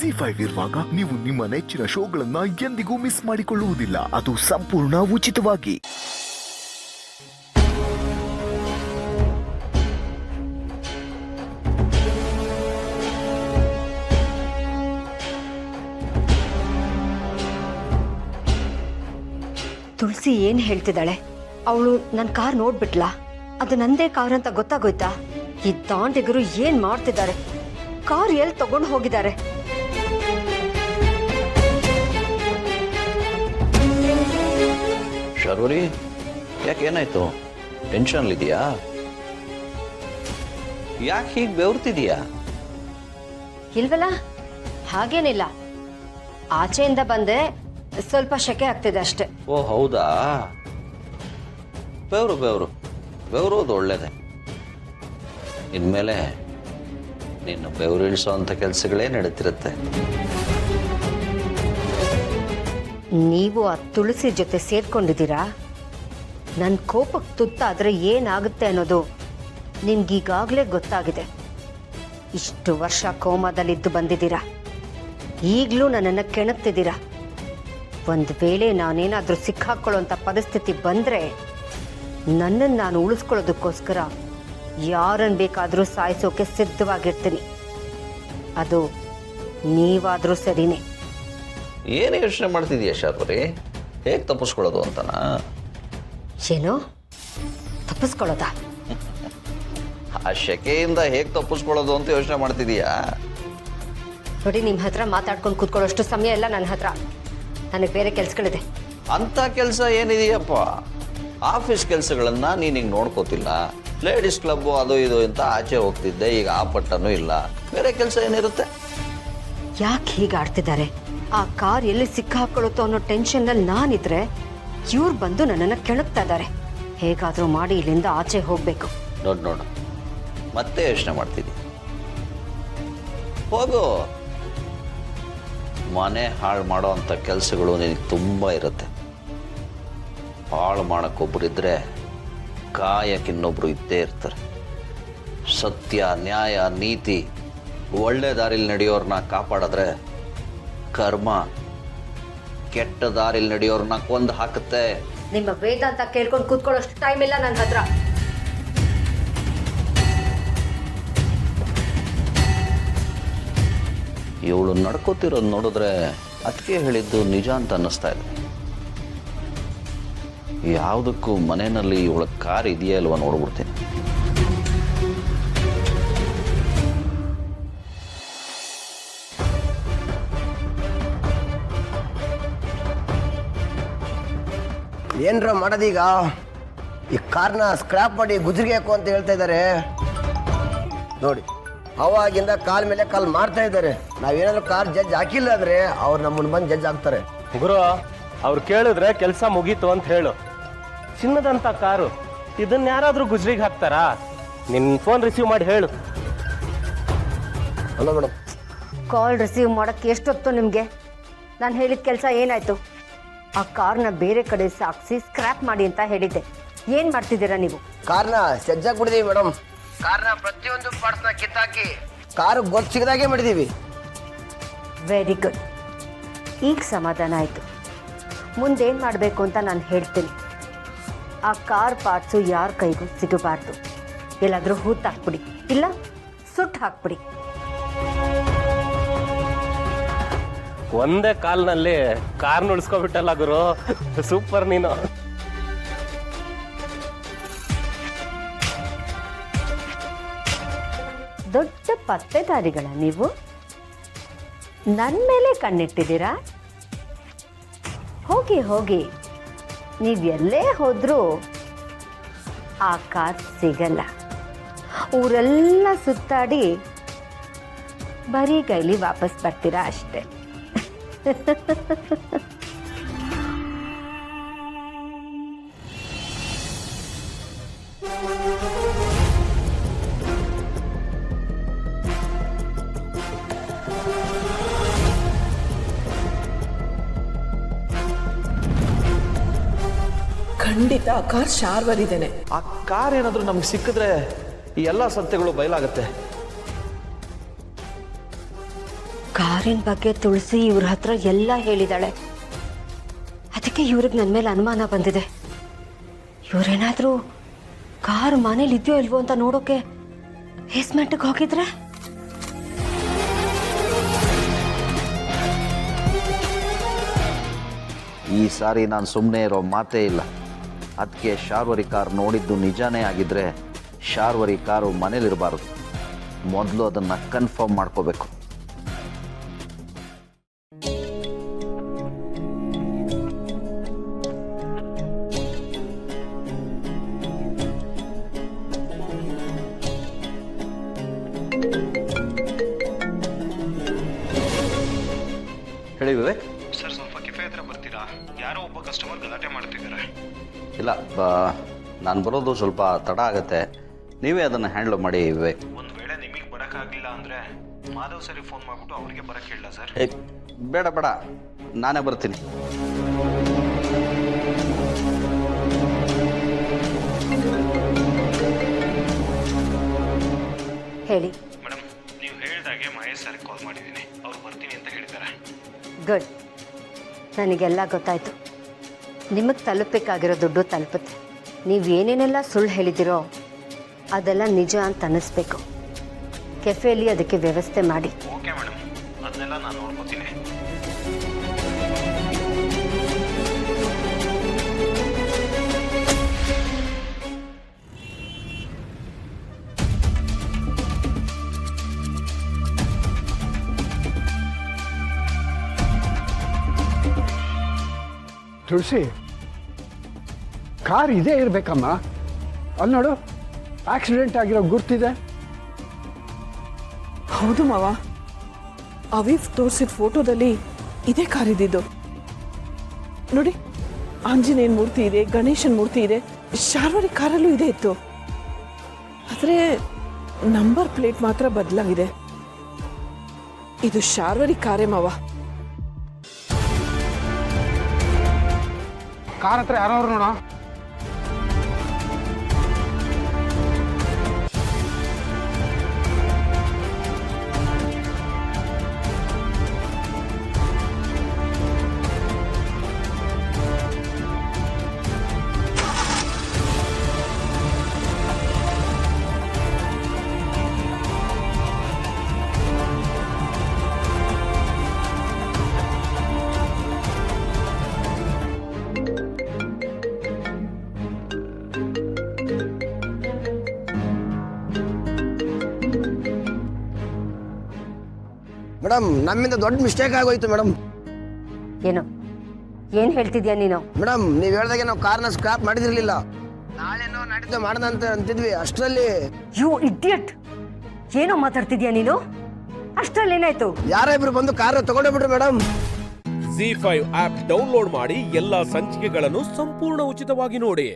ZEE5 ಇರುವಾಗ ನೀವು ನಿಮ್ಮ ನೆಚ್ಚಿನ ಶೋಗಳನ್ನ ಎಂದಿಗೂ ಮಿಸ್ ಮಾಡಿಕೊಳ್ಳುವುದಿಲ್ಲ. ಅದು ಸಂಪೂರ್ಣ ಉಚಿತವಾಗಿ. ತುಳಸಿ ಏನ್ ಹೇಳ್ತಿದ್ದಾಳೆ? ಅವಳು ನನ್ನ ಕಾರ್ ನೋಡ್ಬಿಟ್ಲಾ? ಅದು ನಂದೇ ಕಾರ್ ಅಂತ ಗೊತ್ತಾಗೋಯ್ತಾ? ಈ ದಾಂಡಿಗರು ಏನ್ ಮಾಡ್ತಿದ್ದಾರೆ? ಕಾರ್ ಎಲ್ಲಿ ತಗೊಂಡು ಹೋಗಿದ್ದಾರೆ? ಶರ್ವರಿ, ಯಾಕೆ ಏನಾಯ್ತು? ಟೆನ್ಷನ್ ಇದೆಯಾ? ಯಾಕೆ ಹೀಗೆ ಬೆವರ್ತಿದೀಯಾ? ಇಲ್ವಲ್ಲ, ಹಾಗೇನಿಲ್ಲ. ಆಚೆಯಿಂದ ಬಂದೆ, ಸ್ವಲ್ಪ ಶೆಕೆ ಆಗ್ತಿದೆ ಅಷ್ಟೇ. ಓ ಹೌದಾ? ಬೆವರು ಬೆವರು ಬೆವರೋದು ಒಳ್ಳೇದೆ. ಇನ್ಮೇಲೆ ನಿನ್ನ ಬೆವರಿಳಿಸೋ ಅಂಥ ಕೆಲಸಗಳೇ ನಡೀತಿರುತ್ತೆ. ನೀವು ಆ ತುಳಸಿ ಜೊತೆ ಸೇರ್ಕೊಂಡಿದ್ದೀರಾ? ನನ್ನ ಕೋಪಕ್ಕೆ ತುತ್ತಾದ್ರೆ ಏನಾಗುತ್ತೆ ಅನ್ನೋದು ನಿಮ್ಗೀಗಾಗಲೇ ಗೊತ್ತಾಗಿದೆ. ಇಷ್ಟು ವರ್ಷ ಕೋಮಾದಲ್ಲಿದ್ದು ಬಂದಿದ್ದೀರಾ, ಈಗಲೂ ನನ್ನನ್ನು ಕೆಣಕ್ತಿದ್ದೀರಾ. ಒಂದು ವೇಳೆ ನಾನೇನಾದರೂ ಸಿಕ್ಕಾಕೊಳ್ಳೋಂಥ ಪರಿಸ್ಥಿತಿ ಬಂದರೆ ನನ್ನನ್ನು ನಾನು ಉಳಿಸ್ಕೊಳ್ಳೋದಕ್ಕೋಸ್ಕರ ಯಾರನ್ನು ಬೇಕಾದರೂ ಸಾಯಿಸೋಕೆ ಸಿದ್ಧವಾಗಿರ್ತೀನಿ. ಅದು ನೀವಾದರೂ ಸರಿನೇ. ಏನು ಯೋಚನೆ ಮಾಡ್ತಿದೀಯ ಶರ್ವರಿ? ಹೇಗೆ ತಪ್ಪಿಸ್ಕೊಳ್ಳೋದು ಅಂತನಾ? ಏನೋ ತಪ್ಪಿಸ್ಕೊಳ್ಳೋದಾ? ಆ ಶೆಕೆಯಿಂದ ಹೇಗೆ ತಪ್ಪಿಸ್ಕೊಳ್ಳೋದು ಅಂತ ಯೋಚನೆ ಮಾಡ್ತಿದೀಯಾ? ನೋಡಿ, ನಿಮ್ಮ ಹತ್ರ ಮಾತಾಡ್ಕೊಂಡು ಕೂತ್ಕೊಳ್ಳೋಷ್ಟು ಸಮಯ ಇಲ್ಲ ನನ್ನ ಹತ್ರ. ನನಗೆ ಬೇರೆ ಕೆಲಸಗಳಿದೆ. ಅಂಥ ಕೆಲಸ ಏನಿದೆಯಪ್ಪ? ಆಫೀಸ್ ಕೆಲಸಗಳನ್ನ ನೀನು ಹಿಂಗೆ ನೋಡ್ಕೋತಿಲ್ಲ. ಲೇಡೀಸ್ ಕ್ಲಬ್ಬು ಅದು ಇದು ಅಂತ ಆಚೆ ಹೋಗ್ತಿದ್ದೆ, ಈಗ ಆ ಪಟ್ಟನೂ ಇಲ್ಲ. ಬೇರೆ ಕೆಲಸ ಏನಿರುತ್ತೆ? ಯಾಕೆ ಹೀಗೆ ಆಡ್ತಿದ್ದಾರೆ? ಆ ಕಾರ್ ಎಲ್ಲಿ ಸಿಕ್ಕಾಕೊಳ್ಳುತ್ತೋ ಅನ್ನೋ ಟೆನ್ಷನ್ನಲ್ಲಿ ನಾನಿದ್ರೆ ಇವ್ರು ಬಂದು ನನ್ನನ್ನು ಕೆಣಕ್ತಾ ಇದ್ದಾರೆ. ಹೇಗಾದರೂ ಮಾಡಿ ಇಲ್ಲಿಂದ ಆಚೆ ಹೋಗಬೇಕು. ನೋಡು ಮತ್ತೆ ಯೋಚನೆ ಮಾಡ್ತಿದ್ದಿ. ಹೋಗು. ಮನೆ ಹಾಳು ಮಾಡೋ ಅಂಥ ಕೆಲಸಗಳು ನಿನಗೆ ತುಂಬ ಇರುತ್ತೆ. ಹಾಳು ಮಾಡೋಕ್ಕೊಬ್ಬರಿದ್ದರೆ ಕಾಯಕ್ಕಿನ್ನೊಬ್ರು ಇದ್ದೇ ಇರ್ತಾರೆ. ಸತ್ಯ, ನ್ಯಾಯ, ನೀತಿ, ಒಳ್ಳೆ ದಾರಿಲಿ ನಡೆಯೋರನ್ನ ಕಾಪಾಡಿದ್ರೆ ಕರ್ಮ ಕೆಟ್ಟ ದಾರಿಲಿ ನಡೆಯೋರನ್ನ ಕೊಂದು ಹಾಕುತ್ತೆ. ನಿಮ್ಮ ವೇದಾಂತ ಕೇಳ್ಕೊಂಡು ಕೂತ್ಕೊಳ್ಳೋಷ್ಟು ಟೈಮ್ ಇಲ್ಲ ನನ್ನ ಹತ್ರ. ಇವಳು ನಡ್ಕೋತಿರೋದು ನೋಡಿದ್ರೆ ಅದಕ್ಕೆ ಹೇಳಿದ್ದು ನಿಜ ಅಂತ ಅನ್ನಿಸ್ತಾ ಇದೆ. ಯಾವುದಕ್ಕೂ ಮನೆಯಲ್ಲಿ ಇವಳ ಕಾರ್ ಇದೆಯಾ ಇಲ್ವಾ ನೋಡ್ಬಿಡ್ತೀನಿ. ಏನ್ರ ಮಾಡೋದೀಗ? ಈ ಕಾರ್ನ ಸ್ಕ್ರಾಪ್ ಮಾಡಿ ಗುಜರಿಗೆ ಹಾಕು ಅಂತ ಹೇಳ್ತಾ ಇದ್ದಾರೆ ನೋಡಿ. ಅವಾಗಿಂದ ಕಾಲ್ ಮೇಲೆ ಕಾಲ್ ಮಾಡ್ತಾ ಇದ್ದಾರೆ. ನಾವೇನಾದ್ರೂ ಕಾರ್ ಜಡ್ಜ್ ಹಾಕಿಲ್ಲ ಅಂದ್ರೆ ಅವ್ರು ನಮ್ಮನ್ನ ಬಂದು ಜಡ್ಜ್ ಆಗ್ತಾರೆ. ಗುರು, ಅವ್ರು ಕೇಳಿದ್ರೆ ಕೆಲಸ ಮುಗೀತು ಅಂತ ಹೇಳು. ಚಿನ್ನದಂತ ಕಾರು, ಇದನ್ನ ಯಾರಾದ್ರೂ ಗುಜ್ರಿಗೆ ಹಾಕ್ತಾರಾ? ನಿನ್ ಫೋನ್ ರಿಸೀವ್ ಮಾಡಿ ಹೇಳು. Hello madam. ಕಾಲ್ ರಿಸೀವ್ ಮಾಡೋಕ್ಕೆ ಎಷ್ಟೊತ್ತು ನಿಮಗೆ? ನಾನು ಹೇಳಿದ ಕೆಲಸ ಏನಾಯ್ತು? ಆ ಕಾರ್ನ ಬೇರೆ ಕಡೆ ಸಾಗಿಸಿ ಸ್ಕ್ರ್ಯಾಪ್ ಮಾಡಿ ಅಂತ ಹೇಳಿದ್ದೆ. ಏನು ಮಾಡ್ತಿದ್ದೀರಾ ನೀವು? ಕಾರ್ನ ಸಜ್ಜಾಗಿ ಬಿಡಿದೀವಿ ಮೇಡಮ್. ಕಾರ್ನ ಪ್ರತಿಯೊಂದು ಪಾರ್ಟ್ಸ್ನ ಕಿತ್ತಾಕಿ ಕಾರು ಗೊತ್ತು ಸಿಗದಾಗೆ ಮಾಡಿದೀವಿ. Very good. ಈಗ ಸಮಾಧಾನ ಆಯಿತು. ಮುಂದೇನು ಮಾಡಬೇಕು ಅಂತ ನಾನು ಹೇಳ್ತೀನಿ. ಆ ಕಾರ್ ಪಾರ್ಟ್ಸು ಯಾರ ಕೈಗೂ ಸಿಗಬಾರ್ದು. ಎಲ್ಲಾದರೂ ಹೂತಾಕ್ಬಿಡಿ, ಇಲ್ಲ ಸುಟ್ಟು ಹಾಕ್ಬಿಡಿ. ಒಂದೇ ಕಾಲ್ನಲ್ಲಿ ಕಾರ್ನ ಉಳಿಸ್ಕೊಬಿಟ್ಟಲ್ಲ ಗುರು, ಸೂಪರ್ ನೀನು. ದೊಡ್ಡ ಪತ್ತೆದಾರಿಗಳ ನೀವು? ನನ್ನ ಮೇಲೆ ಕಣ್ಣಿಟ್ಟಿದ್ದೀರಾ? ಹೋಗಿ ಹೋಗಿ, ನೀವು ಎಲ್ಲೇ ಹೋದ್ರೂ ಆ ಕಾರ್ ಸಿಗಲ್ಲ. ಊರೆಲ್ಲ ಸುತ್ತಾಡಿ ಬರೀ ಕೈಲಿ ವಾಪಸ್ ಬರ್ತೀರಾ ಅಷ್ಟೇ. ಖಂಡಿತ ಆ ಕಾರ್ ಶಾರ್ವರ್ ಇದ್ದೇನೆ. ಆ ಕಾರ್ ಏನಾದರೂ ನಮ್ಗೆ ಸಿಕ್ಕಿದ್ರೆ ಈ ಎಲ್ಲ ಸತ್ಯಗಳು ಬಯಲಾಗತ್ತೆ. ಕಾರ್ ಕಾರಿನ ಬಗ್ಗೆ ತುಳಸಿ ಇವ್ರ ಹತ್ರ ಎಲ್ಲ ಹೇಳಿದಾಳೆ. ಅದಕ್ಕೆ ಇವ್ರಿಗೆ ನನ್ನ ಮೇಲೆ ಅನುಮಾನ ಬಂದಿದೆ. ಇವರೇನಾದರೂ ಕಾರ್ ಮನೇಲಿ ಇದೆಯೋ ಇಲ್ವೋ ಅಂತ ನೋಡೋಕೆ ಬೇಸ್ಮೆಂಟ್ಗೆ ಹೋಗಿದ್ರೆ? ಈ ಸಾರಿ ನಾನು ಸುಮ್ಮನೆ ಇರೋ ಮಾತೇ ಇಲ್ಲ. ಅದಕ್ಕೆ ಶಾರ್ವರಿ ಕಾರ್ ನೋಡಿದ್ದು ನಿಜಾನೇ ಆಗಿದ್ರೆ ಶಾರ್ವರಿ ಕಾರು ಮನೇಲಿರಬಾರ್ದು. ಮೊದಲು ಅದನ್ನು ಕನ್ಫರ್ಮ್ ಮಾಡ್ಕೋಬೇಕು. ಹೇಳಿ ವಿವೇಕ್. ಸರ್, ಸ್ವಲ್ಪ ಕೆಫೆ ಹತ್ರ ಬರ್ತೀರಾ? ಯಾರೋ ಒಬ್ಬ ಕಸ್ಟಮರ್ ಗಲಾಟೆ ಮಾಡ್ತಿದ್ದಾರೆ. ಇಲ್ಲ, ನಾನು ಬರೋದು ಸ್ವಲ್ಪ ತಡ ಆಗುತ್ತೆ. ನೀವೇ ಅದನ್ನು ಹ್ಯಾಂಡಲ್ ಮಾಡಿ ವಿವೇಕ್. ಒಂದು ವೇಳೆ ನಿಮಗೆ ಬರೋಕ್ಕಾಗಲಿಲ್ಲ ಅಂದರೆ ಮಾಧವ್ ಸರಿ ಫೋನ್ ಮಾಡಿಬಿಟ್ಟು ಅವರಿಗೆ ಬರೋಕ್ಕೆ ಹೇಳ ಸರ್. ಬೇಡ ಬೇಡ, ನಾನೇ ಬರ್ತೀನಿ. ಹೇಳಿ. ಮೇಡಮ್, ನೀವು ಹೇಳಿದಾಗೆ ಮಹೇಶ್ ಸರ್ಗೆ ಕಾಲ್ ಮಾಡಿದ್ದೀನಿ. ಅವ್ರು ಬರ್ತೀನಿ ಅಂತ ಹೇಳಿದ್ದಾರೆ. ಗುಡ್, ನನಗೆಲ್ಲ ಗೊತ್ತಾಯಿತು. ನಿಮಗೆ ತಲುಪಬೇಕಾಗಿರೋ ದುಡ್ಡು ತಲುಪುತ್ತೆ. ನೀವು ಏನೇನೆಲ್ಲ ಸುಳ್ಳು ಹೇಳಿದಿರೋ ಅದೆಲ್ಲ ನಿಜ ಅಂತ ಅನ್ನಿಸ್ಬೇಕು. ಕೆಫೆಯಲ್ಲಿ ಅದಕ್ಕೆ ವ್ಯವಸ್ಥೆ ಮಾಡಿ. ಓಕೆ ಮೇಡಮ್, ಅದನ್ನೆಲ್ಲ ನಾನು ನೋಡ್ಕೋತೀನಿ. ತುಳಸಿ, ಕಾರ್ ಇದೇ ಇರಬೇಕಮ್ಮ. ಅಲ್ಲಿ ನೋಡು, ಆಕ್ಸಿಡೆಂಟ್ ಆಗಿರೋ ಗುರ್ತಿದೆ. ಹೌದು ಮಾವ, ಅವೀಫ್ ತೋರಿಸಿದ ಫೋಟೋದಲ್ಲಿ ಇದೇ ಕಾರ್ ಇದ್ದಿದ್ದು. ನೋಡಿ, ಆಂಜನೇಯನ ಮೂರ್ತಿ ಇದೆ, ಗಣೇಶನ ಮೂರ್ತಿ ಇದೆ, ಶಾರ್ವರಿ ಕಾರಲ್ಲೂ ಇದೇ ಇತ್ತು. ಆದರೆ ನಂಬರ್ ಪ್ಲೇಟ್ ಮಾತ್ರ ಬದಲಾಗಿದೆ. ಇದು ಶಾರ್ವರಿ ಕಾರೇ ಮಾವ. ಕಾರ್ ಹತ್ರ ಯಾರವ್ರು ನೋಡ. ಮೇಡಮ್, ನಮ್ಮಿಂದ ದೊಡ್ಡ ಮಿಸ್ಟೇಕ್ ಆಗೋಯ್ತು ಮೇಡಮ್. ಏನು ಹೇಳ್ತಿದ್ಯಾ ನೀನು? ಮೇಡಮ್, ನೀವು ಹೇಳ್ದಾಗೆ ನಾವು ಕಾರ್ನ ಸ್ಕ್ರಾಪ್ ಮಾಡಿದಿರಲಿಲ್ಲ. ನಾಳೆನೋ ನಾಡಿದ್ದು ಮಾಡೋಣ ಅಂತ ಅಂತಿದ್ವಿ. ಅಷ್ಟರಲ್ಲಿ ಯು ಇಡಿಯಟ್, ಏನೋ ಮಾತಾಡ್ತಿದ್ಯಾ ನೀನು? ಅಷ್ಟರಲ್ಲಿ ಏನಾಯ್ತು? ಯಾರೋ ಇಬ್ರು ಬಂದು ಕಾರ್ನ ತಗೊಂಡೋಗ್ಬಿಟ್ರು ಮೇಡಮ್. ZEE5 ಆಪ್ ಡೌನ್ಲೋಡ್ ಮಾಡಿ ಎಲ್ಲಾ ಸಂಚಿಕೆಗಳನ್ನು ಸಂಪೂರ್ಣ ಉಚಿತವಾಗಿ ನೋಡಿ.